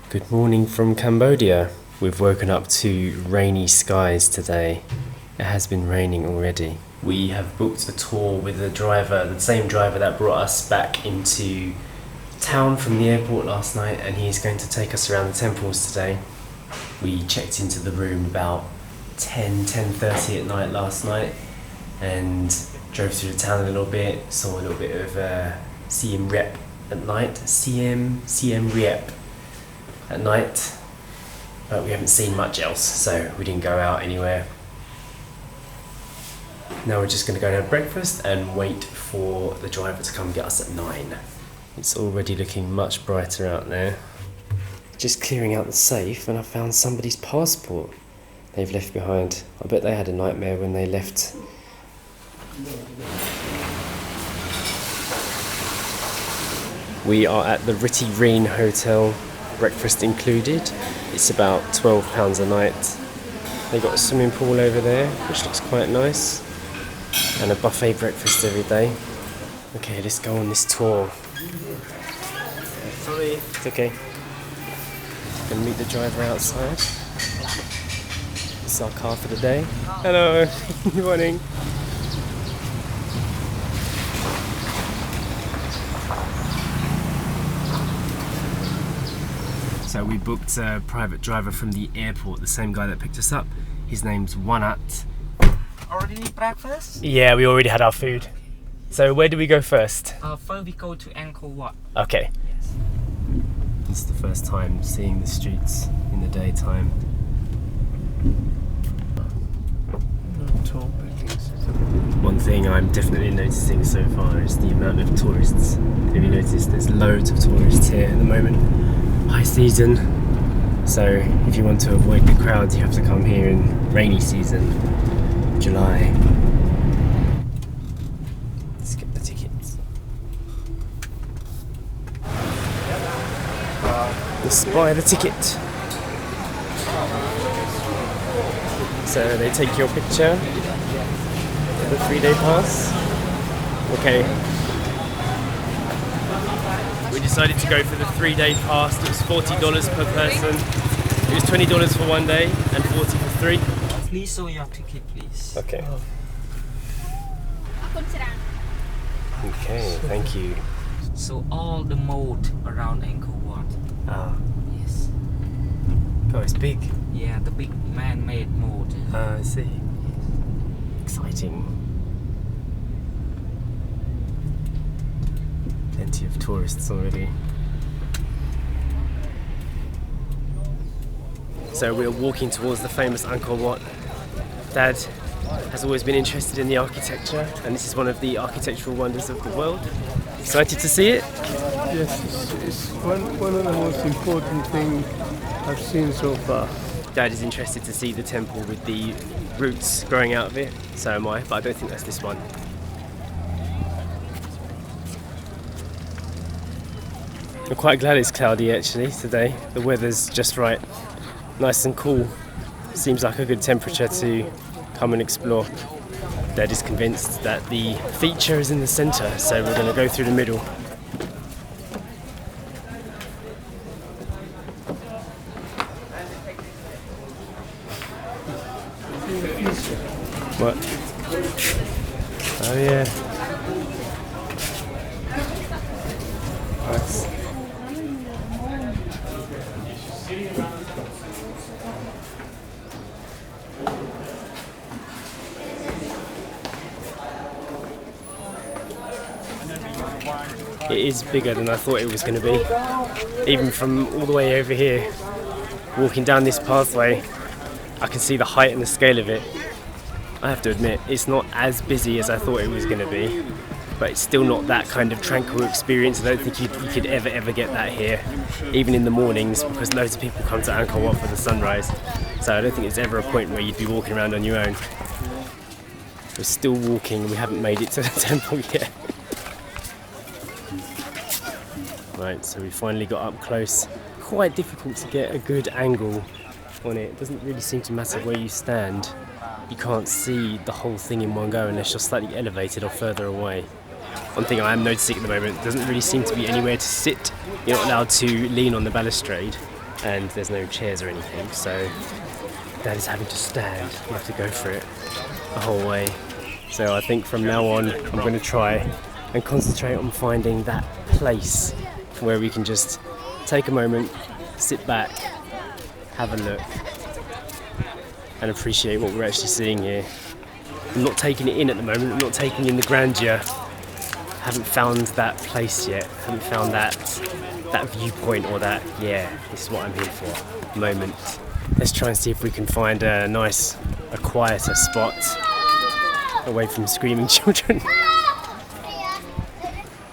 Good morning from Cambodia. We've woken up to rainy skies today. It has been raining already. We have booked a tour with the driver, the same driver that brought us back into town from the airport last night, and he's going to take us around the temples today. We checked into the room about 10:30 at night last night and drove through the town a little bit, saw a little bit of Siem Reap at night. Siem Reap at night, but we haven't seen much else, so we didn't go out anywhere. Now we're just going to go and have breakfast and wait for the driver to come get us at 9. It's already looking much brighter out there. Just clearing out the safe and I found somebody's passport they've left behind. I bet they had a nightmare when they left. We are at the Ritty Reen Hotel, breakfast included. It's about £12 a night. They've got a swimming pool over there, which looks quite nice, and a buffet breakfast every day. Okay, let's go on this tour. Sorry. It's okay. Gonna meet the driver outside. This is our car for the day. Hello. Good morning. So we booked a private driver from the airport, the same guy that picked us up. His name's Wanat. Already need breakfast? Yeah, we already had our food. So where do we go first? First we go to Angkor Wat. Okay. Yes. It's the first time seeing the streets in the daytime. One thing I'm definitely noticing so far is the amount of tourists. Have you noticed there's loads of tourists here at the moment? High season, so if you want to avoid the crowds you have to come here in rainy season, July. Let's get the tickets. Let's buy the ticket. So they take your picture, the 3-day pass. Okay. We decided to go for the 3-day pass. It was $40 per person. It was $20 for 1 day and $40 for 3. Please show your ticket, please. Okay. Okay, thank you. So all the moat around Angkor Wat. Ah, Yes. oh, it's big. Yeah, the big man-made moat. I see. Exciting. Plenty of tourists already. So we're walking towards the famous Angkor Wat. Dad has always been interested in the architecture, and this is one of the architectural wonders of the world. Excited to see it? Yes, it's one of the most important things I've seen so far. Dad is interested to see the temple with the roots growing out of it, so am I, but I don't think that's this one. I'm quite glad it's cloudy actually today. The weather's just right, nice and cool. Seems like a good temperature to come and explore. Dad is convinced that the feature is in the centre, so we're going to go through the middle. What? Oh yeah. Nice. It is bigger than I thought it was going to be. Even from all the way over here, walking down this pathway, I can see the height and the scale of it. I have to admit, it's not as busy as I thought it was going to be, but it's still not that kind of tranquil experience. I don't think you could ever get that here, even in the mornings, because loads of people come to Angkor Wat for the sunrise. So I don't think there's ever a point where you'd be walking around on your own. We're still walking, we haven't made it to the temple yet. Right, so we finally got up close. Quite difficult to get a good angle on it. It doesn't really seem to matter where you stand. You can't see the whole thing in one go unless you're slightly elevated or further away. One thing I am noticing at the moment, there doesn't really seem to be anywhere to sit. You're not allowed to lean on the balustrade. and there's no chairs or anything, so Dad is having to stand. You have to go for it the whole way. So I think from now on I'm going to try and concentrate on finding that place where we can just take a moment, sit back, have a look and appreciate what we're actually seeing here. I'm not taking it in at the moment, I'm not taking in the grandeur. I haven't found that place yet, I haven't found that viewpoint or that, yeah, this is what I'm here for, moment. Let's try and see if we can find a quieter spot away from screaming children.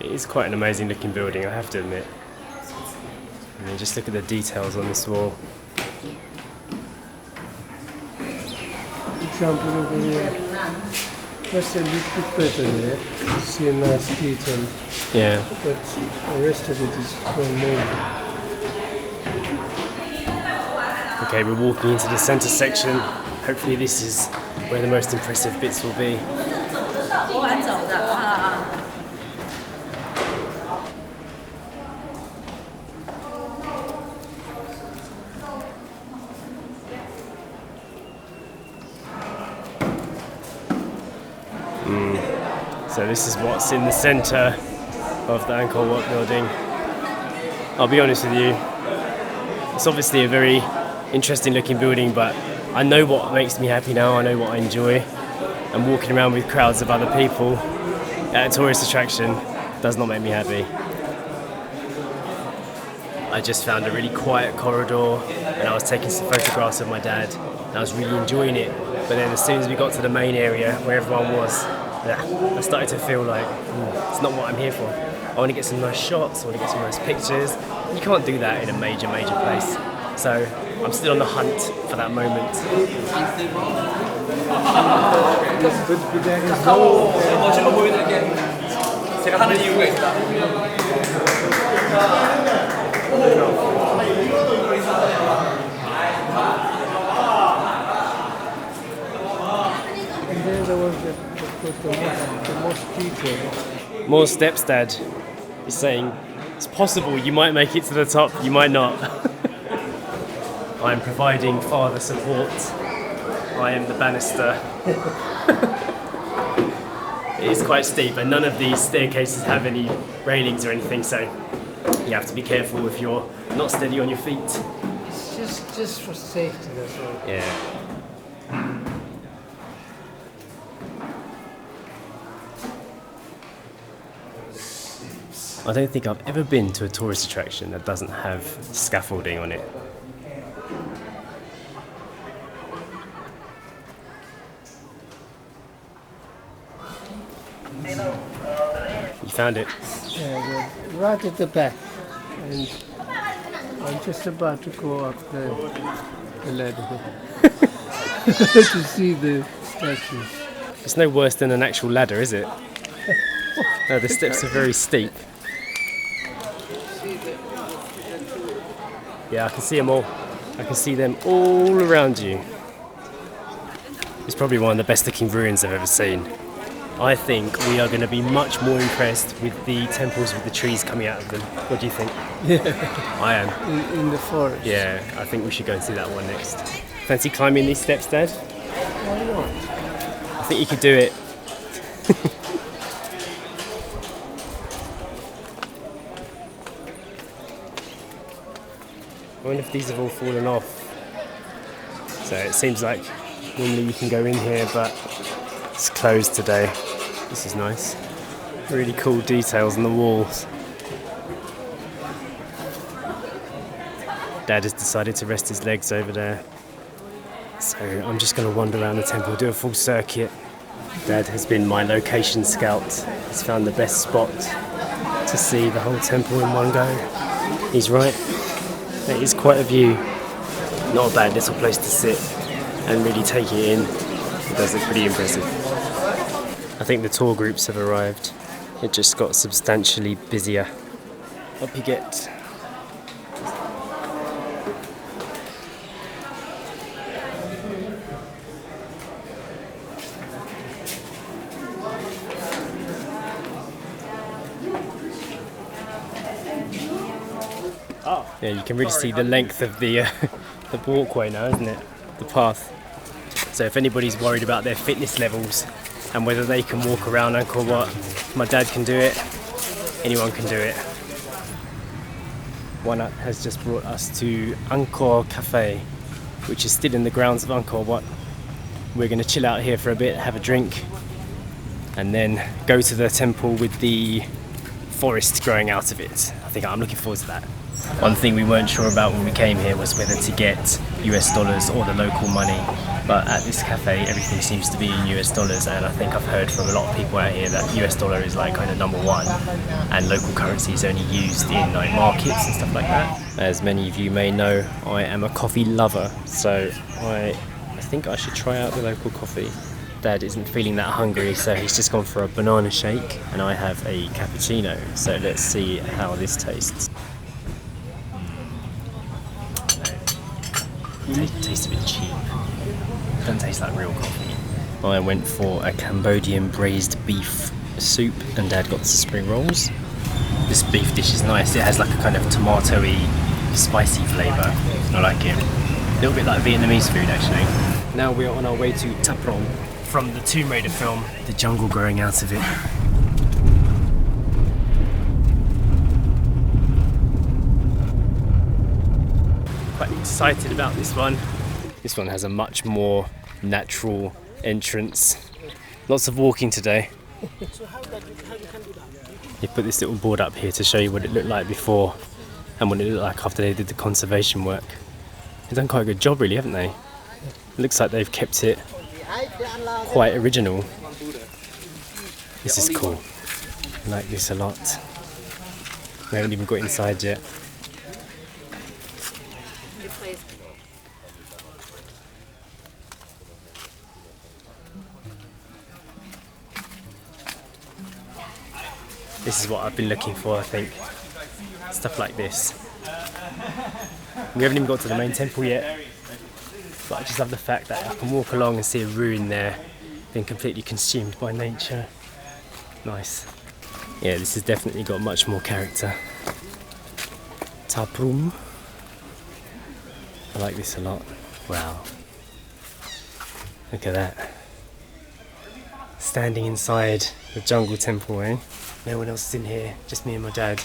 It is quite an amazing looking building, I have to admit. I mean, just look at the details on this wall. Example over here. That's a little bit better there. You see a nice detail. Yeah. But the rest of it is well made. Okay, we're walking into the centre section. Hopefully this is where the most impressive bits will be. So this is what's in the centre of the Angkor Wat building. I'll be honest with you, it's obviously a very interesting looking building, but I know what makes me happy now, I know what I enjoy. And walking around with crowds of other people at a tourist attraction does not make me happy. I just found a really quiet corridor and I was taking some photographs of my dad and I was really enjoying it. But then as soon as we got to the main area where everyone was, I started to feel like it's not what I'm here for. I want to get some nice shots, I want to get some nice pictures. You can't do that in a major place. So I'm still on the hunt for that moment. And then there was the most detail. More steps, Dad. He's saying it's possible you might make it to the top, you might not. I'm providing father support. I am the banister. It is quite steep and none of these staircases have any railings or anything, so you have to be careful if you're not steady on your feet. It's just for safety, that's all. Yeah. I don't think I've ever been to a tourist attraction that doesn't have scaffolding on it. You found it? Yeah, we're right at the back. And I'm just about to go up the ladder to see the statues. It's no worse than an actual ladder, is it? No, the steps are very steep. Yeah, I can see them all. I can see them all around you. It's probably one of the best looking ruins I've ever seen. I think we are going to be much more impressed with the temples with the trees coming out of them. What do you think? Yeah. I am. In the forest. Yeah, I think we should go and see that one next. Fancy climbing these steps, Dad? Why not? I think you could do it. I wonder if these have all fallen off. So it seems like normally you can go in here, but it's closed today. This is nice. Really cool details on the walls. Dad has decided to rest his legs over there. So I'm just going to wander around the temple, do a full circuit. Dad has been my location scout. He's found the best spot to see the whole temple in one go. He's right. It is quite a view. Not a bad little place to sit and really take it in. It does look pretty impressive. I think the tour groups have arrived. It just got substantially busier. Up you get. Yeah, you can really see the length of the walkway now, isn't it? The path. So if anybody's worried about their fitness levels and whether they can walk around Angkor Wat, my dad can do it. Anyone can do it. One has just brought us to Angkor Cafe, which is still in the grounds of Angkor Wat. We're going to chill out here for a bit, have a drink, and then go to the temple with the forest growing out of it. I think I'm looking forward to that. One thing we weren't sure about when we came here was whether to get US dollars or the local money, but at this cafe everything seems to be in US dollars, and I think I've heard from a lot of people out here that US dollar is like kind of number one, and local currency is only used in like markets and stuff like that. As many of you may know, I am a coffee lover, so I think I should try out the local coffee. Dad isn't feeling that hungry, so he's just gone for a banana shake, and I have a cappuccino, so let's see how this tastes. It tastes a bit cheap. Doesn't taste like real coffee. I went for a Cambodian braised beef soup, and Dad got the spring rolls. This beef dish is nice. It has like a kind of tomatoey, spicy flavour. I like it. A little bit like Vietnamese food actually. Now we are on our way to Ta Prohm. From the Tomb Raider film, the jungle growing out of it. Quite excited about this one. This one has a much more natural entrance. Lots of walking today. They put this little board up here to show you what it looked like before and what it looked like after they did the conservation work. They've done quite a good job really, haven't they? It looks like they've kept it quite original. This is cool. I like this a lot. We haven't even got inside yet. This is what I've been looking for, I think. Stuff like this. We haven't even got to the main temple yet, but I just love the fact that I can walk along and see a ruin there being completely consumed by nature. Nice. Yeah, this has definitely got much more character. Ta Prohm. I like this a lot. Wow. Look at that. Standing inside the jungle temple, eh? No one else is in here, just me and my dad.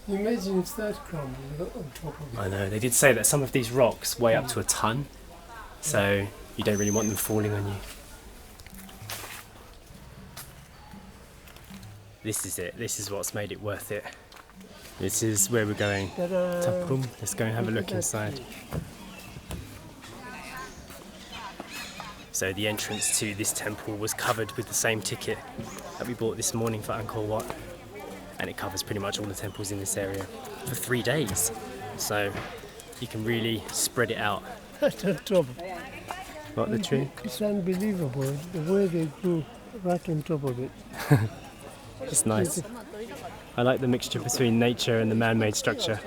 Imagine if that crumbled on top of it. I know, they did say that some of these rocks weigh up to a ton, so you don't really want them falling on you. This is it, this is what's made it worth it. This is where we're going. Ta Prohm. Let's go and have a look inside. So the entrance to this temple was covered with the same ticket that we bought this morning for Angkor Wat, and it covers pretty much all the temples in this area for 3 days, so you can really spread it out. That's on top. What, the tree? It's unbelievable the way they grew right on top of it. It's nice. I like the mixture between nature and the man-made structure.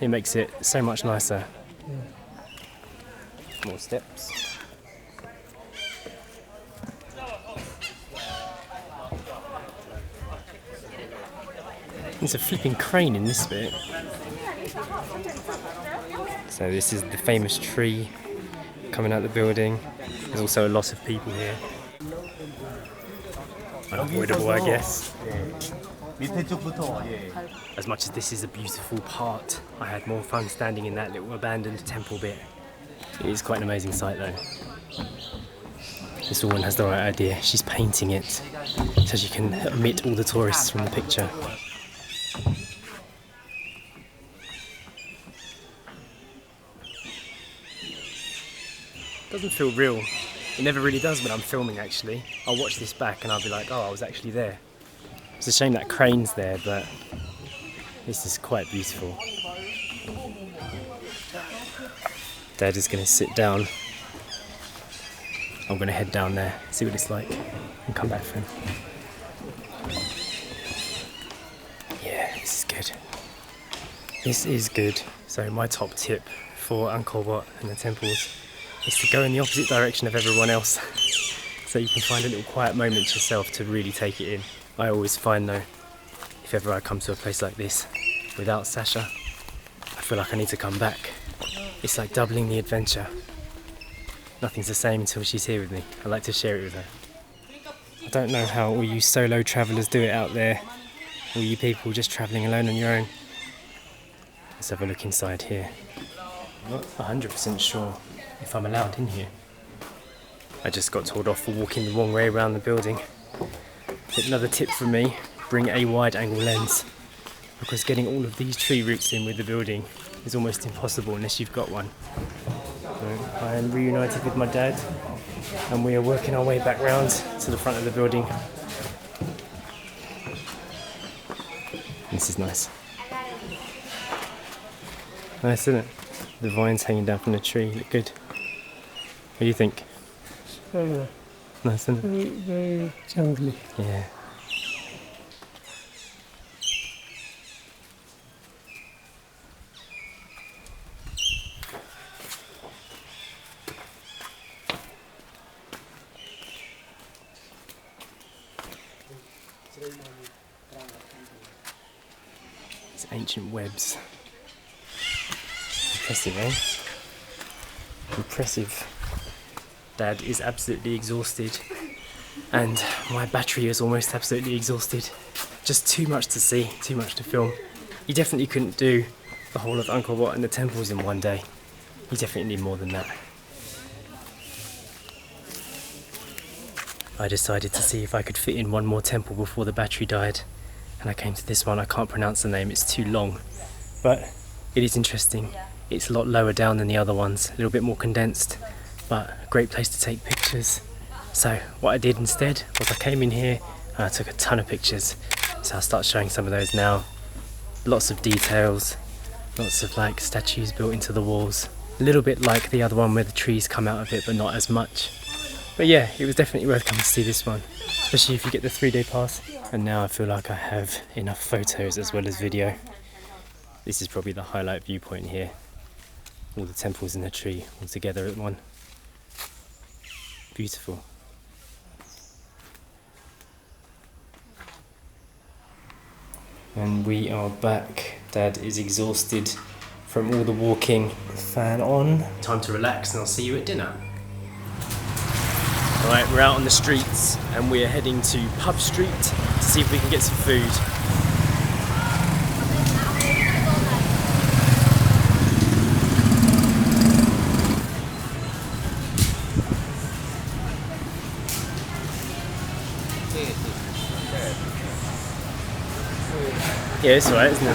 It makes it so much nicer. More steps. There's a flipping crane in this bit. So this is the famous tree coming out of the building. There's also a lot of people here. Unavoidable, I guess. As much as this is a beautiful part, I had more fun standing in that little abandoned temple bit. It is quite an amazing sight though. This woman has the right idea. She's painting it so she can omit all the tourists from the picture. Doesn't feel real. It never really does when I'm filming actually. I'll watch this back and I'll be like, oh, I was actually there. It's a shame that crane's there, but this is quite beautiful. Dad is going to sit down. I'm going to head down there, see what it's like, and come back for him. Yeah, this is good. This is good. So my top tip for Angkor Wat and the temples is to go in the opposite direction of everyone else so you can find a little quiet moment yourself to really take it in. I always find though, if ever I come to a place like this, without Sasha. I feel like I need to come back. It's like doubling the adventure. Nothing's the same until she's here with me. I like to share it with her. I don't know how all you solo travellers do it out there. All you people just travelling alone on your own. Let's have a look inside here. I'm not 100% sure if I'm allowed in here. I just got told off for walking the wrong way around the building. Another tip from me, bring a wide angle lens, because getting all of these tree roots in with the building is almost impossible unless you've got one. So I am reunited with my dad and we are working our way back round to the front of the building. This is nice. Nice, isn't it? The vines hanging down from the tree look good. What do you think? Very Nice, isn't it? very, very jungly. Yeah. It's ancient webs. Impressive, eh? Impressive. Dad is absolutely exhausted and my battery is almost absolutely exhausted. Just too much to see, too much to film. You definitely couldn't do the whole of Angkor Wat and the temples in one day. You definitely need more than that. I decided to see if I could fit in one more temple before the battery died, and I came to this one. I can't pronounce the name, it's too long, but it is interesting. It's a lot lower down than the other ones, a little bit more condensed, but a great place to take pictures. So what I did instead was I came in here and I took a ton of pictures. So I'll start showing some of those now. Lots of details, lots of like statues built into the walls. A little bit like the other one where the trees come out of it, but not as much. But yeah, it was definitely worth coming to see this one, especially if you get the 3-day pass. And now I feel like I have enough photos as well as video. This is probably the highlight viewpoint here. All the temples in the tree all together at one. Beautiful. And we are back. Dad is exhausted from all the walking. Fan on. Time to relax and I'll see you at dinner. Alright, we're out on the streets and we are heading to Pub Street to see if we can get some food. Yeah, it's alright, isn't it?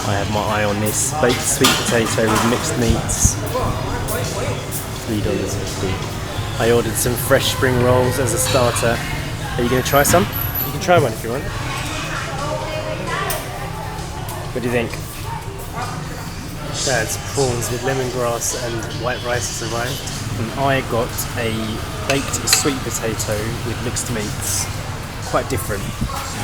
I have my eye on this baked sweet potato with mixed meats. $3.50. I ordered some fresh spring rolls as a starter. Are you going to try some? You can try one if you want. What do you think? Dad's prawns with lemongrass and white rice has arrived. And I got a baked sweet potato with mixed meats. Quite different.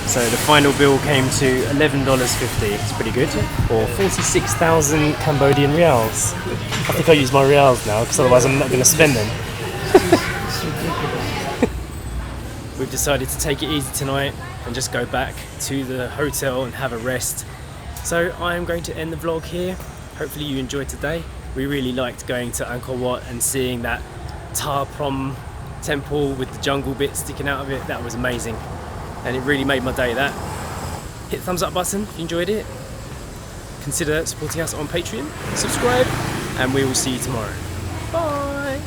So the final bill came to $11.50. It's pretty good. Or 46,000 Cambodian reals. I think I'll use my reals now because otherwise I'm not going to spend them. We've decided to take it easy tonight and just go back to the hotel and have a rest. So I am going to end the vlog here. Hopefully you enjoyed today. We really liked going to Angkor Wat and seeing that Ta Prohm temple with the jungle bit sticking out of it. That was amazing and it really made my day. That hit the thumbs up button if you enjoyed it. Consider supporting us on Patreon, subscribe, and we will see you tomorrow. Bye.